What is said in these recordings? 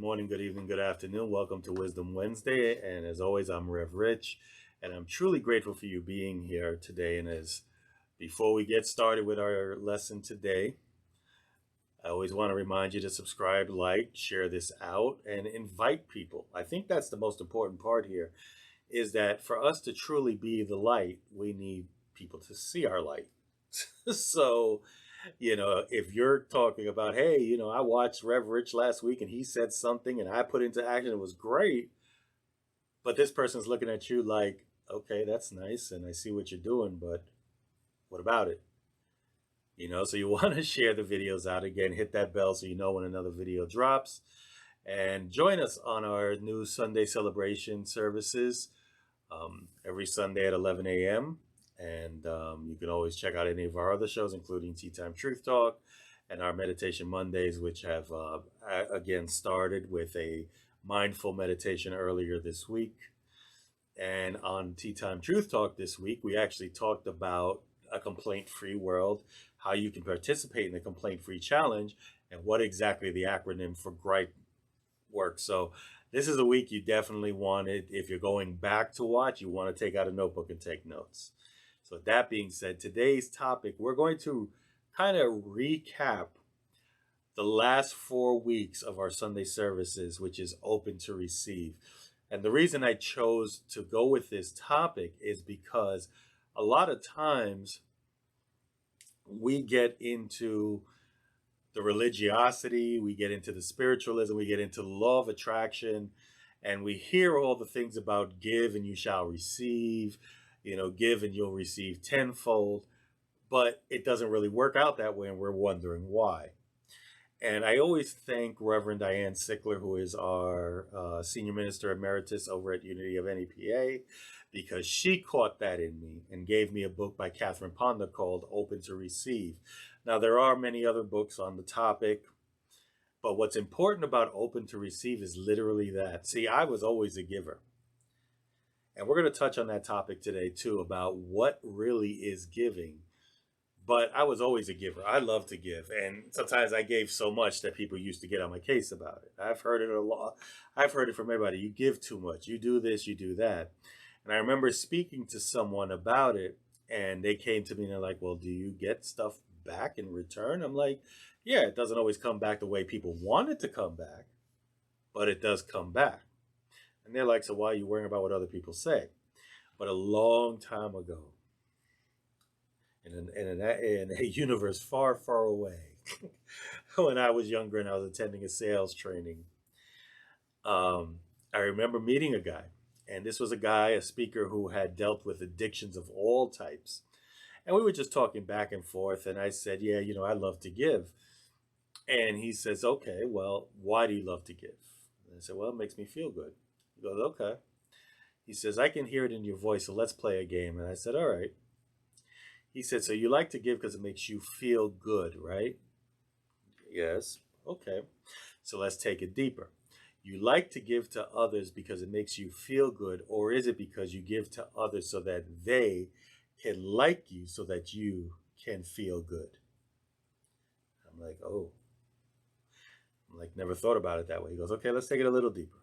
morning, good evening, good afternoon. Welcome to Wisdom Wednesday. And as always, I'm Rev Rich, and I'm truly grateful for you being here today. And as before we get started with our lesson today, I always want to remind you to subscribe, like, share this out, and invite people. I think that's the most important part here is that for us to truly be the light, we need people to see our light. So, if you're talking about, hey, I watched Rev Rich last week and he said something and I put into action, it was great. But this person's looking at you like, okay, that's nice. And I see what you're doing, but what about it? So you want to share the videos out again, hit that bell so you know when another video drops. And join us on our new Sunday celebration services every Sunday at 11 a.m. And you can always check out any of our other shows, including Tea Time Truth Talk and our Meditation Mondays, which have again started with a mindful meditation earlier this week. And on Tea Time Truth Talk this week, we actually talked about a complaint-free world, how you can participate in the complaint-free challenge, and what exactly the acronym for GRIPE works. So this is a week you definitely wanted. If you're going back to watch, you want to take out a notebook and take notes. So that being said, today's topic, we're going to kind of recap the last 4 weeks of our Sunday services, which is open to receive. And the reason I chose to go with this topic is because a lot of times we get into the religiosity, we get into the spiritualism, we get into the law of attraction, and we hear all the things about give and you shall receive, give and you'll receive tenfold, but it doesn't really work out that way, and we're wondering why. And I always thank Reverend Diane Sickler, who is our Senior Minister Emeritus over at Unity of NEPA, because she caught that in me and gave me a book by Catherine Ponder called Open to Receive. Now, there are many other books on the topic, but what's important about Open to Receive is literally that. See, I was always a giver. And we're going to touch on that topic today, too, about what really is giving. But I was always a giver. I love to give. And sometimes I gave so much that people used to get on my case about it. I've heard it a lot. I've heard it from everybody. You give too much. You do this, you do that. And I remember speaking to someone about it, and they came to me and they're like, well, do you get stuff back in return? I'm like, yeah, it doesn't always come back the way people want it to come back, but it does come back. And they're like, so why are you worrying about what other people say? But a long time ago, in a universe far, far away, when I was younger and I was attending a sales training, I remember meeting a guy. And this was a speaker who had dealt with addictions of all types. And we were just talking back and forth. And I said, yeah, I love to give. And he says, okay, well, why do you love to give? And I said, well, it makes me feel good. He goes, okay. He says, I can hear it in your voice, so let's play a game. And I said, all right. He said, so you like to give because it makes you feel good, right? Yes. Okay. So let's take it deeper. You like to give to others because it makes you feel good, or is it because you give to others so that they can like you so that you can feel good? I'm like, oh. I'm like, never thought about it that way. He goes, okay, let's take it a little deeper.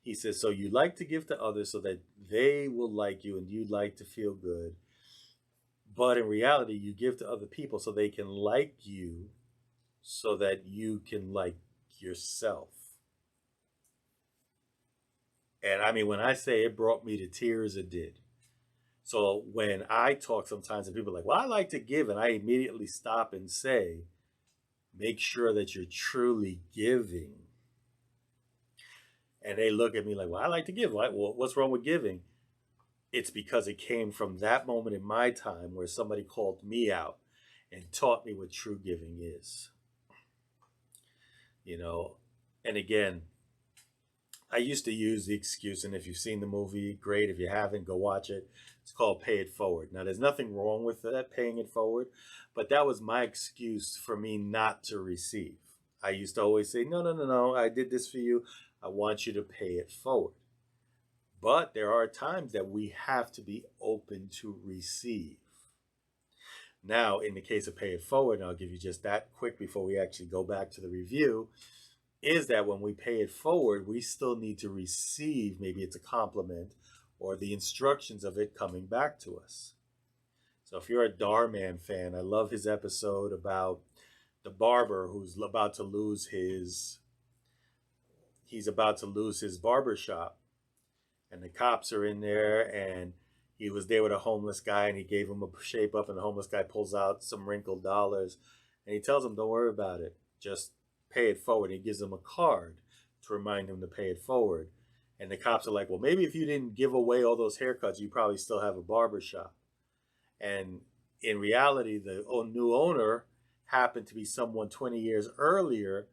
He says, so you like to give to others so that they will like you and you like to feel good. But in reality, you give to other people so they can like you so that you can like yourself. And I mean, when I say it brought me to tears, it did. So when I talk sometimes and people are like, well, I like to give, and I immediately stop and say, make sure that you're truly giving. And they look at me like, well, I like to give. Well, what's wrong with giving? It's because it came from that moment in my time where somebody called me out and taught me what true giving is. And again, I used to use the excuse, and if you've seen the movie, great. If you haven't, go watch it. It's called Pay It Forward. Now, there's nothing wrong with that, paying it forward, but that was my excuse for me not to receive. I used to always say, no, no, no, no, I did this for you. I want you to pay it forward. But there are times that we have to be open to receive. Now, in the case of Pay It Forward, and I'll give you just that quick before we actually go back to the review, is that when we pay it forward, we still need to receive, maybe it's a compliment or the instructions of it coming back to us. So if you're a Darman fan, I love his episode about the barber who's about to lose his he's about to lose his barber shop, and the cops are in there, and he was there with a homeless guy, and he gave him a shape up, and the homeless guy pulls out some wrinkled dollars, and he tells him, don't worry about it, just pay it forward. He gives him a card to remind him to pay it forward. And the cops are like, well, maybe if you didn't give away all those haircuts, you probably still have a barber shop. And in reality, the new owner happened to be someone 20 years earlier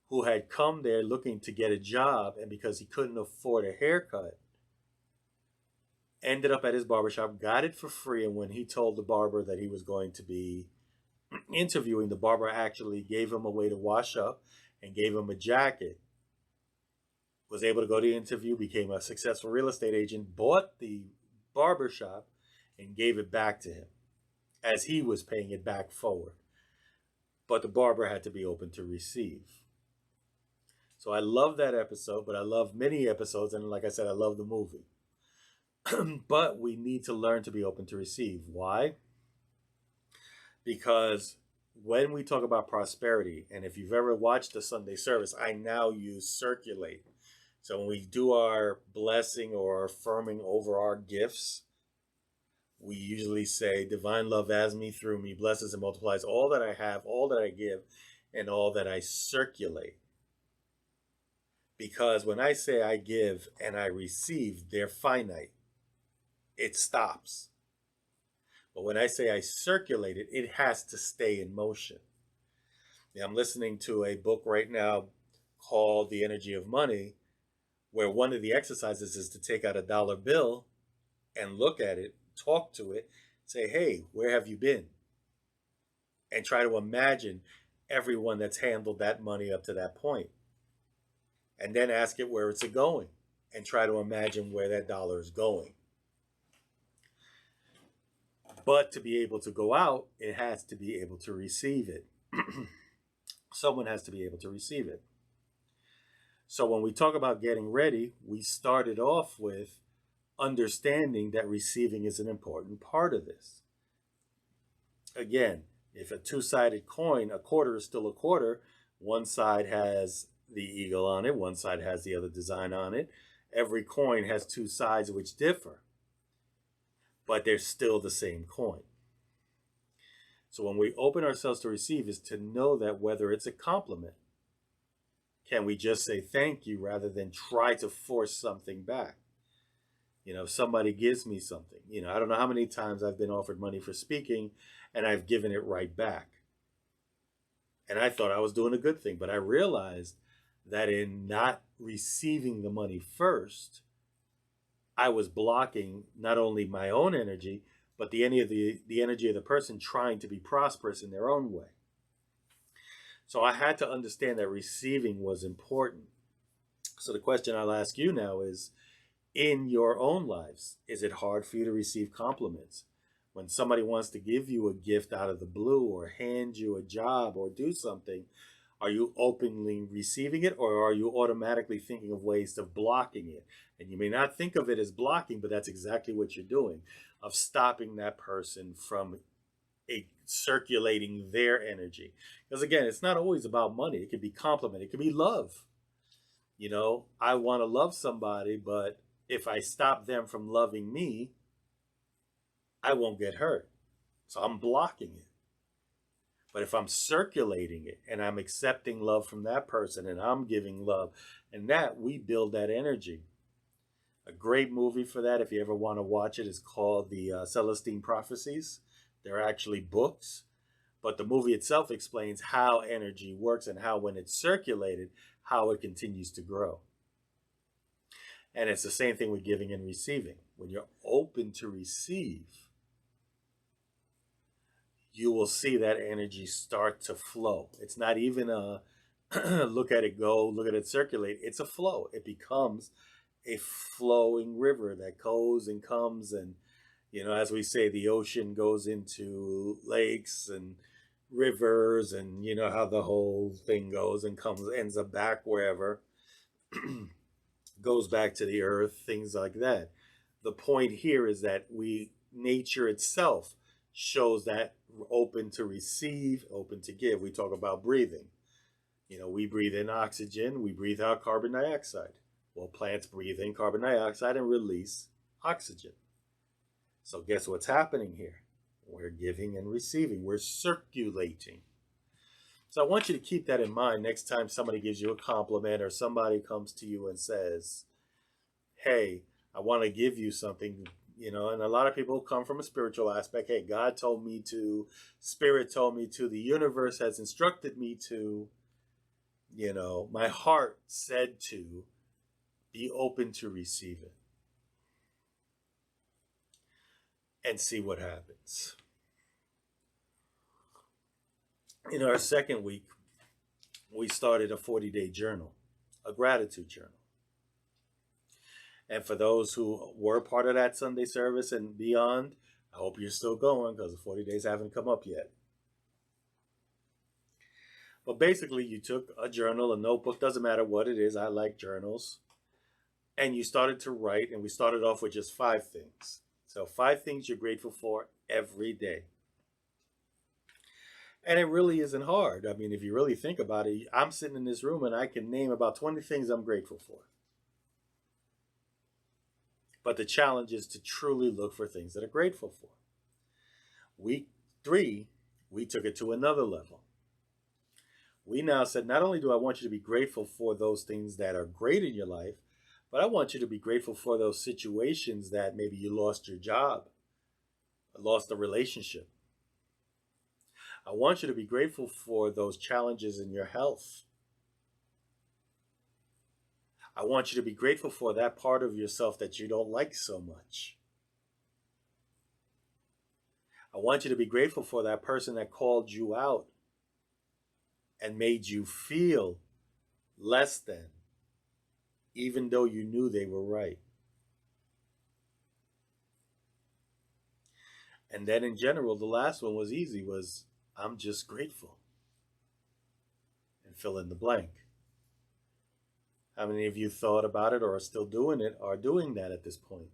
who had come there looking to get a job, and because he couldn't afford a haircut, ended up at his barbershop, got it for free, and when he told the barber that he was going to be interviewing, the barber actually gave him a way to wash up and gave him a jacket. Was able to go to the interview, became a successful real estate agent, bought the barbershop, and gave it back to him as he was paying it back forward. But the barber had to be open to receive. So I love that episode, but I love many episodes, and like I said, I love the movie. But we need to learn to be open to receive. Why? Because when we talk about prosperity, and if you've ever watched the Sunday service, I now use circulate. So when we do our blessing or affirming over our gifts, we usually say, divine love as me, through me, blesses and multiplies all that I have, all that I give, and all that I circulate. Because when I say I give and I receive, they're finite. It stops. But when I say I circulate it, it has to stay in motion. Now, I'm listening to a book right now called The Energy of Money, where one of the exercises is to take out a dollar bill and look at it, talk to it, say, hey, where have you been? And try to imagine everyone that's handled that money up to that point. And then ask it where it's going and try to imagine where that dollar is going. But to be able to go out, it has to be able to receive it. Someone has to be able to receive it. So when we talk about getting ready, we started off with understanding that receiving is an important part of this. Again, if a two-sided coin, a quarter is still a quarter, one side has the eagle on it, one side has the other design on it. Every coin has two sides which differ, but they're still the same coin. So when we open ourselves to receive is to know that whether it's a compliment, can we just say thank you rather than try to force something back? If somebody gives me something, I don't know how many times I've been offered money for speaking and I've given it right back. And I thought I was doing a good thing, but I realized that in not receiving the money first, I was blocking not only my own energy, but the energy of the person trying to be prosperous in their own way. So I had to understand that receiving was important. So the question I'll ask you now is, in your own lives, is it hard for you to receive compliments? When somebody wants to give you a gift out of the blue or hand you a job or do something, are you openly receiving it, or are you automatically thinking of ways of blocking it? And you may not think of it as blocking, but that's exactly what you're doing, of stopping that person from circulating their energy. Because again, it's not always about money. It could be compliment. It could be love. I want to love somebody, but if I stop them from loving me, I won't get hurt. So I'm blocking it. But if I'm circulating it and I'm accepting love from that person and I'm giving love, and that we build that energy. A great movie for that, if you ever want to watch it, is called the Celestine Prophecies. They're actually books, but the movie itself explains how energy works and how when it's circulated, how it continues to grow. And it's the same thing with giving and receiving. When you're open to receive, you will see that energy start to flow. It's not even a look at it go, look at it circulate. It's a flow. It becomes a flowing river that goes and comes. And, as we say, the ocean goes into lakes and rivers, and you know how the whole thing goes and ends up back wherever, goes back to the earth, things like that. The point here is that nature itself shows that we're open to receive, open to give. We talk about breathing. You know, we breathe in oxygen, we breathe out carbon dioxide. Well, plants breathe in carbon dioxide and release oxygen. So, guess what's happening here? We're giving and receiving, we're circulating. So, I want you to keep that in mind next time somebody gives you a compliment or somebody comes to you and says, hey, I want to give you something, you know, and a lot of people come from a spiritual aspect. Hey, God told me to, Spirit told me to, the universe has instructed me to, you know, my heart said to be open to receive it and see what happens. In our second week, we started a 40-day journal, a gratitude journal. And for those who were part of that Sunday service and beyond, I hope you're still going because the 40 days haven't come up yet. But basically, you took a journal, a notebook, doesn't matter what it is. I like journals. And you started to write, and we started off with just 5 things. So 5 things you're grateful for every day. And it really isn't hard. I mean, if you really think about it, I'm sitting in this room and I can name about 20 things I'm grateful for. But the challenge is to truly look for things that are grateful for. Week 3, we took it to another level. We now said, not only do I want you to be grateful for those things that are great in your life, but I want you to be grateful for those situations that maybe you lost your job, lost a relationship. I want you to be grateful for those challenges in your health. I want you to be grateful for that part of yourself that you don't like so much. I want you to be grateful for that person that called you out and made you feel less than, even though you knew they were right. And then in general, the last one was easy, was I'm just grateful. And fill in the blank. How many of you thought about it or are still doing it, are doing that at this point?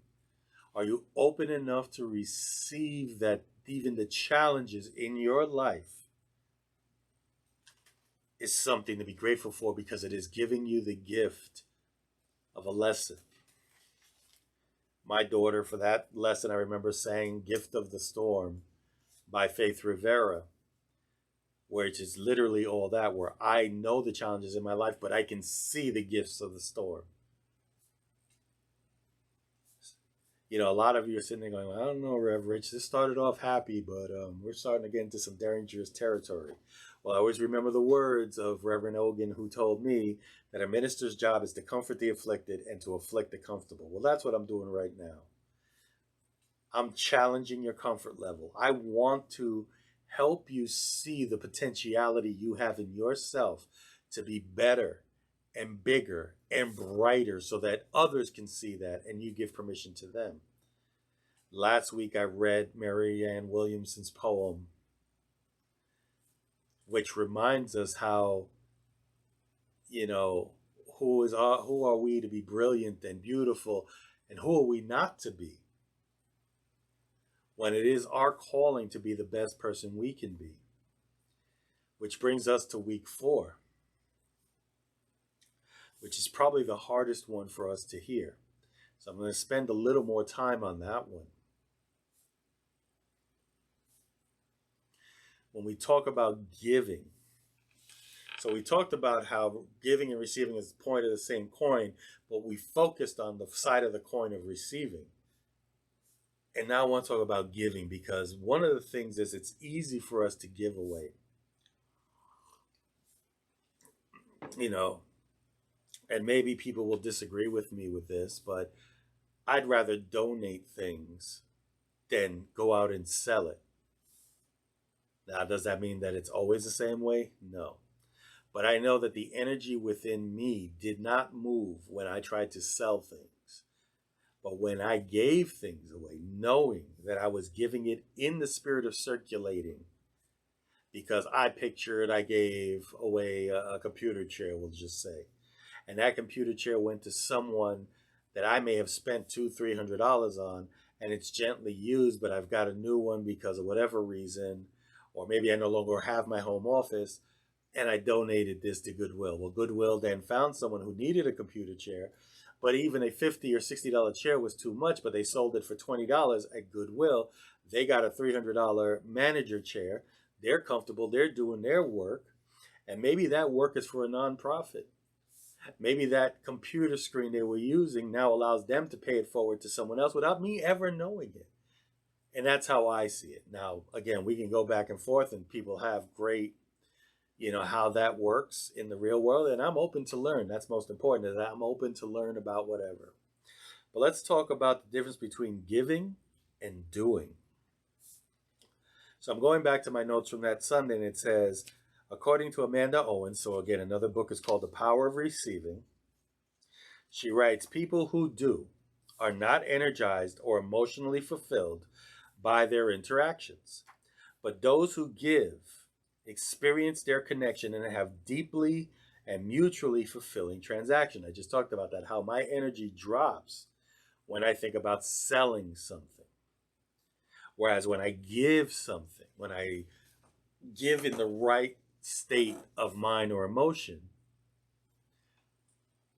Are you open enough to receive that even the challenges in your life is something to be grateful for because it is giving you the gift of a lesson? My daughter, for that lesson, I remember saying Gift of the Storm by Faith Rivera, which is literally all that, where I know the challenges in my life, but I can see the gifts of the storm. You know, a lot of you are sitting there going, I don't know, Rev Rich, this started off happy, but we're starting to get into some dangerous territory. Well, I always remember the words of Reverend Ogan, who told me that a minister's job is to comfort the afflicted and to afflict the comfortable. Well, that's what I'm doing right now. I'm challenging your comfort level. I want to help you see the potentiality you have in yourself to be better and bigger and brighter so that others can see that and you give permission to them. Last week I read Marianne Williamson's poem, which reminds us how, you know, who are we to be brilliant and beautiful, and who are we not to be, when it is our calling to be the best person we can be. Which brings us to week 4, which is probably the hardest one for us to hear. So I'm going to spend a little more time on that one. When we talk about giving, so we talked about how giving and receiving is the point of the same coin, but we focused on the side of the coin of receiving. And now I want to talk about giving, because one of the things is it's easy for us to give away. You know, and maybe people will disagree with me with this, but I'd rather donate things than go out and sell it. Now, does that mean that it's always the same way? No. But I know that the energy within me did not move when I tried to sell things. But when I gave things away, knowing that I was giving it in the spirit of circulating, because I pictured I gave away a computer chair, we'll just say, and that computer chair went to someone that I may have spent $200-300 on, and it's gently used, but I've got a new one because of whatever reason, or maybe I no longer have my home office, and I donated this to Goodwill. Well, Goodwill then found someone who needed a computer chair, but even a $50 or $60 chair was too much, but they sold it for $20 at Goodwill. They got a $300 manager chair. They're comfortable, they're doing their work, and maybe that work is for a nonprofit. Maybe that computer screen they were using now allows them to pay it forward to someone else without me ever knowing it. And that's how I see it. Now, again, we can go back and forth, and people have great, how that works in the real world. And I'm open to learn. That's most important, is that I'm open to learn about whatever. But let's talk about the difference between giving and doing. So I'm going back to my notes from that Sunday, and it says, according to Amanda Owens, so again, another book is called The Power of Receiving. She writes, people who do are not energized or emotionally fulfilled by their interactions, but those who give experience their connection and have deeply and mutually fulfilling transaction. I just talked about that, how my energy drops when I think about selling something. Whereas when I give something, when I give in the right state of mind or emotion,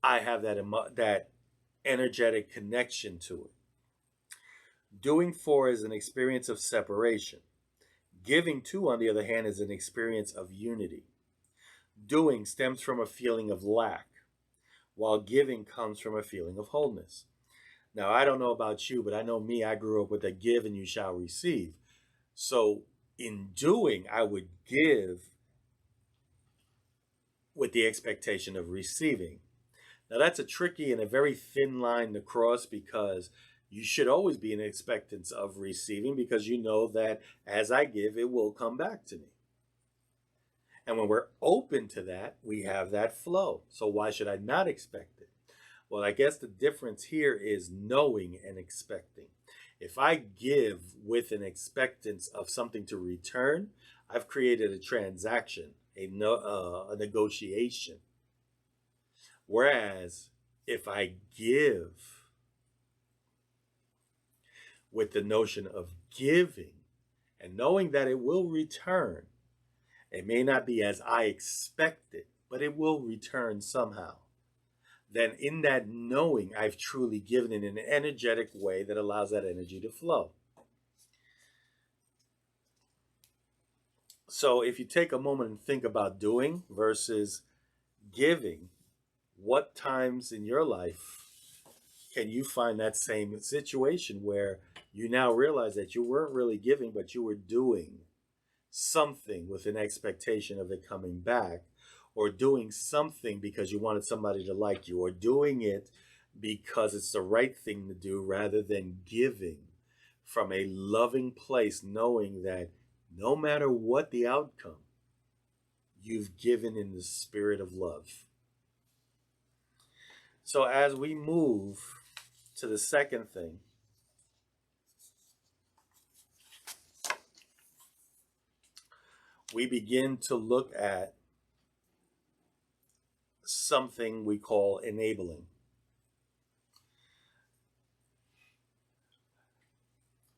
I have that energetic connection to it. Doing for is an experience of separation. Giving to, on the other hand, is an experience of unity. Doing stems from a feeling of lack, while giving comes from a feeling of wholeness. Now, I don't know about you, but I know me, I grew up with a give and you shall receive. So in doing, I would give with the expectation of receiving. Now, that's a tricky and a very thin line to cross, because you should always be in expectance of receiving, because you know that as I give, it will come back to me. And when we're open to that, we have that flow. So why should I not expect it? Well, I guess the difference here is knowing and expecting. If I give with an expectance of something to return, I've created a transaction, a negotiation. Whereas if I give with the notion of giving and knowing that it will return, it may not be as I expect it, but it will return somehow. Then in that knowing, I've truly given in an energetic way that allows that energy to flow. So if you take a moment and think about doing versus giving, what times in your life can you find that same situation where you now realize that you weren't really giving, but you were doing something with an expectation of it coming back, or doing something because you wanted somebody to like you, or doing it because it's the right thing to do, rather than giving from a loving place, knowing that no matter what the outcome, you've given in the spirit of love. So as we move to the second thing, we begin to look at something we call enabling.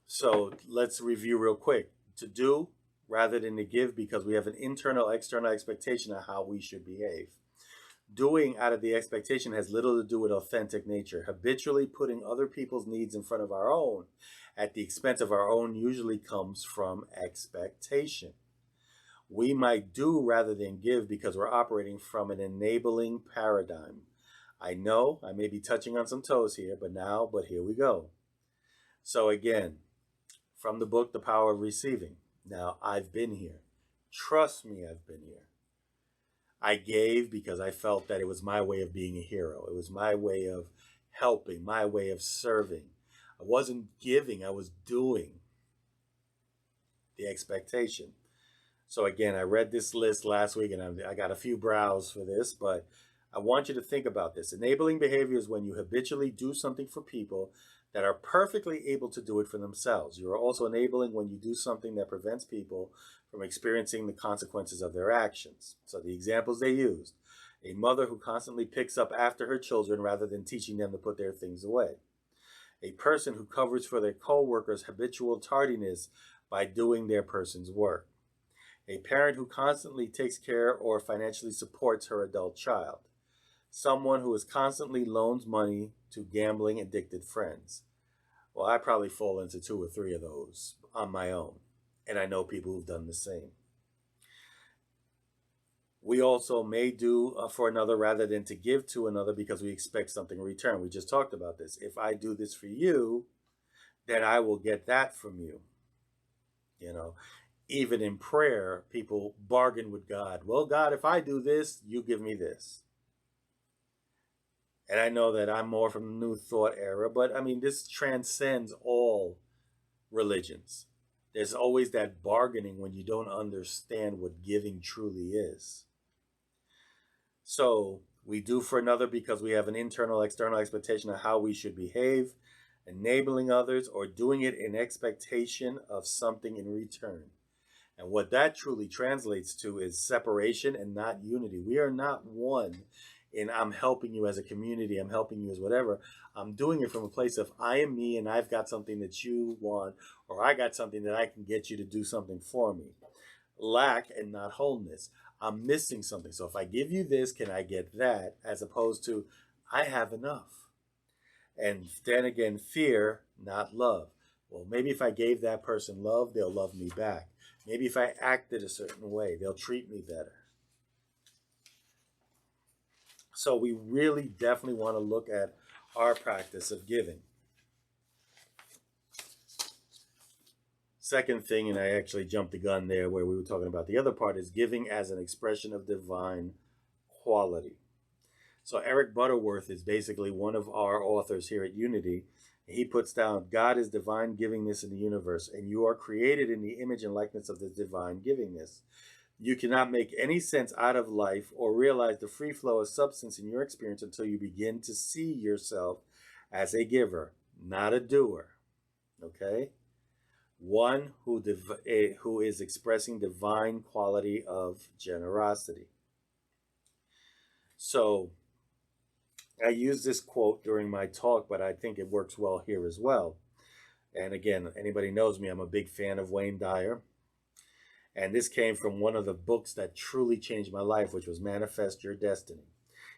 So let's review real quick. To do rather than to give, because we have an internal, external expectation of how we should behave. Doing out of the expectation has little to do with authentic nature. Habitually putting other people's needs in front of our own at the expense of our own usually comes from expectation. We might do rather than give because we're operating from an enabling paradigm. I know I may be touching on some toes here, but here we go. So again, from the book, The Power of Receiving. Now, I've been here. Trust me, I've been here. I gave because I felt that it was my way of being a hero. It was my way of helping, my way of serving. I wasn't giving, I was doing. The expectation. So again, I read this list last week, and I got a few brows for this, but I want you to think about this. Enabling behavior is when you habitually do something for people that are perfectly able to do it for themselves. You are also enabling when you do something that prevents people from experiencing the consequences of their actions. So the examples they used: a mother who constantly picks up after her children rather than teaching them to put their things away. A person who covers for their co-workers' habitual tardiness by doing their person's work. A parent who constantly takes care or financially supports her adult child. Someone who is constantly loans money to gambling addicted friends. Well, I probably fall into two or three of those on my own, and I know people who've done the same. We also may do for another rather than to give to another because we expect something in return. We just talked about this. If I do this for you, then I will get that from you. You know, even in prayer, people bargain with God. Well, God, if I do this, you give me this. And I know that I'm more from the New Thought era, but I mean, this transcends all religions. There's always that bargaining when you don't understand what giving truly is. So we do for another because we have an internal, external expectation of how we should behave, enabling others, or doing it in expectation of something in return. And what that truly translates to is separation and not unity. We are not one in I'm helping you as a community, I'm helping you as whatever. I'm doing it from a place of I am me and I've got something that you want, or I got something that I can get you to do something for me. Lack and not wholeness. I'm missing something. So if I give you this, can I get that? As opposed to I have enough. And then again, fear, not love. Well, maybe if I gave that person love, they'll love me back. Maybe if I acted a certain way, they'll treat me better. So we really definitely want to look at our practice of giving. Second thing, and I actually jumped the gun there where we were talking about the other part, is giving as an expression of divine quality. So Eric Butterworth is basically one of our authors here at Unity. He puts down, God is divine givingness in the universe, and you are created in the image and likeness of the divine givingness. You cannot make any sense out of life or realize the free flow of substance in your experience until you begin to see yourself as a giver, not a doer. Okay? One who is expressing divine quality of generosity. So I used this quote during my talk, but I think it works well here as well. And again, anybody knows me, I'm a big fan of Wayne Dyer. And this came from one of the books that truly changed my life, which was Manifest Your Destiny.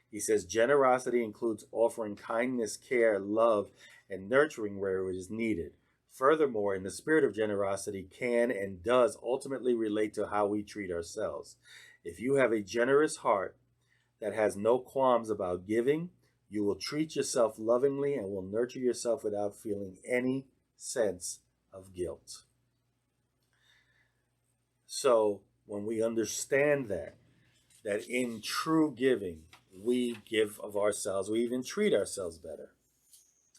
He says, generosity includes offering kindness, care, love, and nurturing where it is needed. Furthermore, in the spirit of generosity can and does ultimately relate to how we treat ourselves. If you have a generous heart that has no qualms about giving, you will treat yourself lovingly and will nurture yourself without feeling any sense of guilt. So when we understand that in true giving, we give of ourselves, we even treat ourselves better.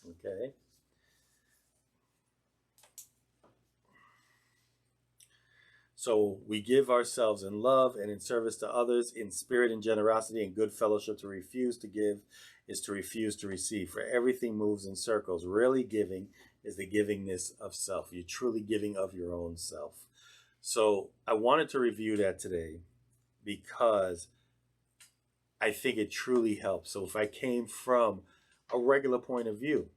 Okay? So we give ourselves in love and in service to others, in spirit and generosity and good fellowship. To refuse to give is to refuse to receive. For everything moves in circles. Really giving is the givingness of self. You're truly giving of your own self. So I wanted to review that today because I think it truly helps. So if I came from a regular point of view,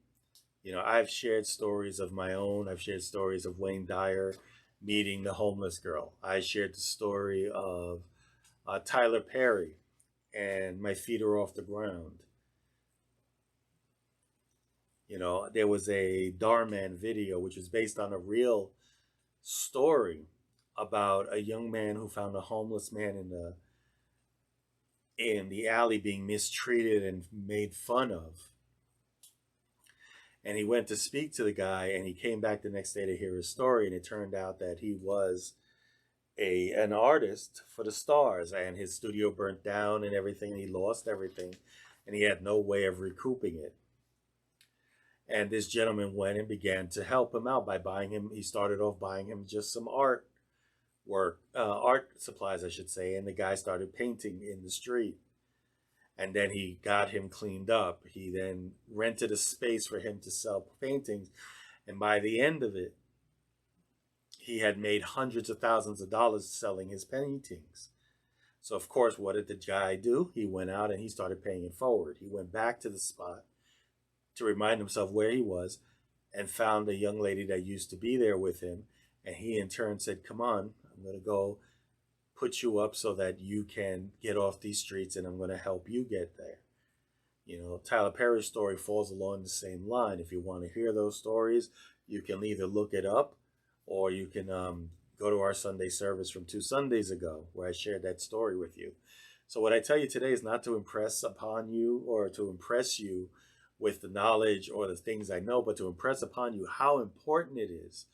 I've shared stories of my own. I've shared stories of Wayne Dyer meeting the homeless girl. I shared the story of Tyler Perry and My Feet Are Off the Ground. There was a Darman video, which was based on a real story about a young man who found a homeless man in the alley being mistreated and made fun of. And he went to speak to the guy, and he came back the next day to hear his story, and it turned out that he was an artist for the stars, and his studio burnt down and everything, and he lost everything, and he had no way of recouping it. And this gentleman went and began to help him out by he started off buying him just some art supplies, I should say, and the guy started painting in the street. and then he got him cleaned up. He then rented a space for him to sell paintings, and by the end of it, he had made hundreds of thousands of dollars selling his paintings. So of course, what did the guy do? He went out and he started paying it forward. He went back to the spot to remind himself where he was, and found a young lady that used to be there with him. And he in turn said, "Come on, I'm going to go put you up so that you can get off these streets, and I'm going to help you get there." Tyler Perry's story falls along the same line. If you want to hear those stories, you can either look it up, or you can go to our Sunday service from 2 Sundays ago where I shared that story with you. So what I tell you today is not to impress upon you or to impress you with the knowledge or the things I know, but to impress upon you how important it is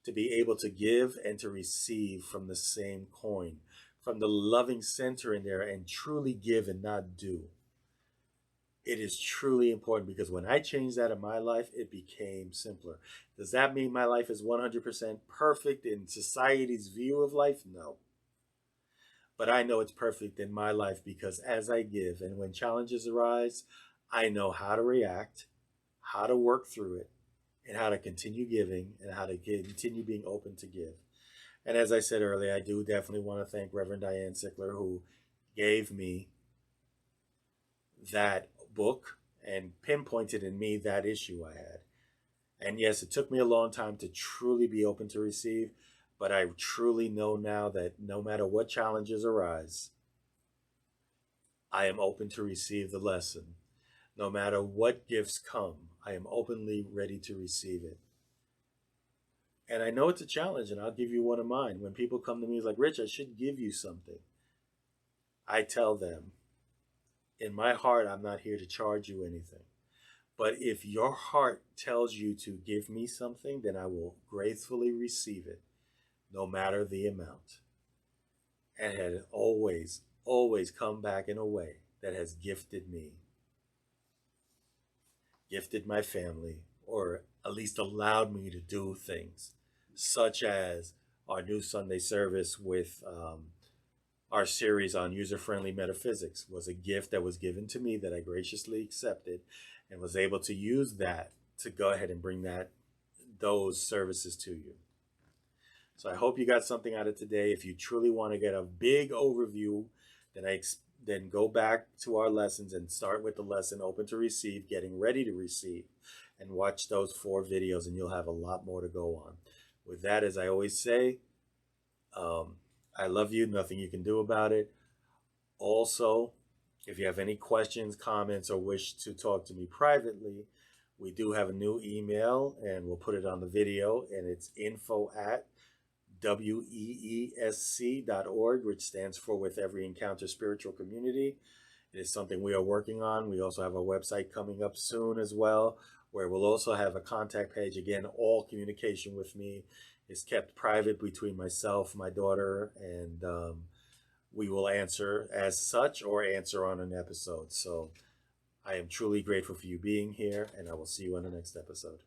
to be able to give and to receive from the same coin, from the loving center in there, and truly give and not do. It is truly important, because when I changed that in my life, it became simpler. Does that mean my life is 100% perfect in society's view of life? No. But I know it's perfect in my life, because as I give and when challenges arise, I know how to react, how to work through it, and how to continue giving, and how to continue being open to give. And as I said earlier, I do definitely want to thank Reverend Diane Sickler, who gave me that book and pinpointed in me that issue I had. And yes, it took me a long time to truly be open to receive, but I truly know now that no matter what challenges arise, I am open to receive the lesson. No matter what gifts come, I am openly ready to receive it. And I know it's a challenge, and I'll give you one of mine. When people come to me like, "Rich, I should give you something," I tell them, in my heart, I'm not here to charge you anything. But if your heart tells you to give me something, then I will gratefully receive it, no matter the amount. And it has always, always come back in a way that has gifted me, gifted my family, or at least allowed me to do things, such as our new Sunday service with our series on user-friendly metaphysics was a gift that was given to me that I graciously accepted, and was able to use that to go ahead and bring those services to you. So I hope you got something out of today. If you truly want to get a big overview, then go back to our lessons and start with the lesson Open to Receive, Getting Ready to Receive, and watch those 4 videos, and you'll have a lot more to go on. With that, as I always say, I love you, nothing you can do about it. Also, if you have any questions, comments, or wish to talk to me privately, we do have a new email, and we'll put it on the video, and it's info@weesc.org, which stands for With Every Encounter Spiritual Community. It is something we are working on. We also have a website coming up soon as well, where we'll also have a contact page. Again, all communication with me is kept private between myself, my daughter, and we will answer as such or answer on an episode. So I am truly grateful for you being here, and I will see you on the next episode.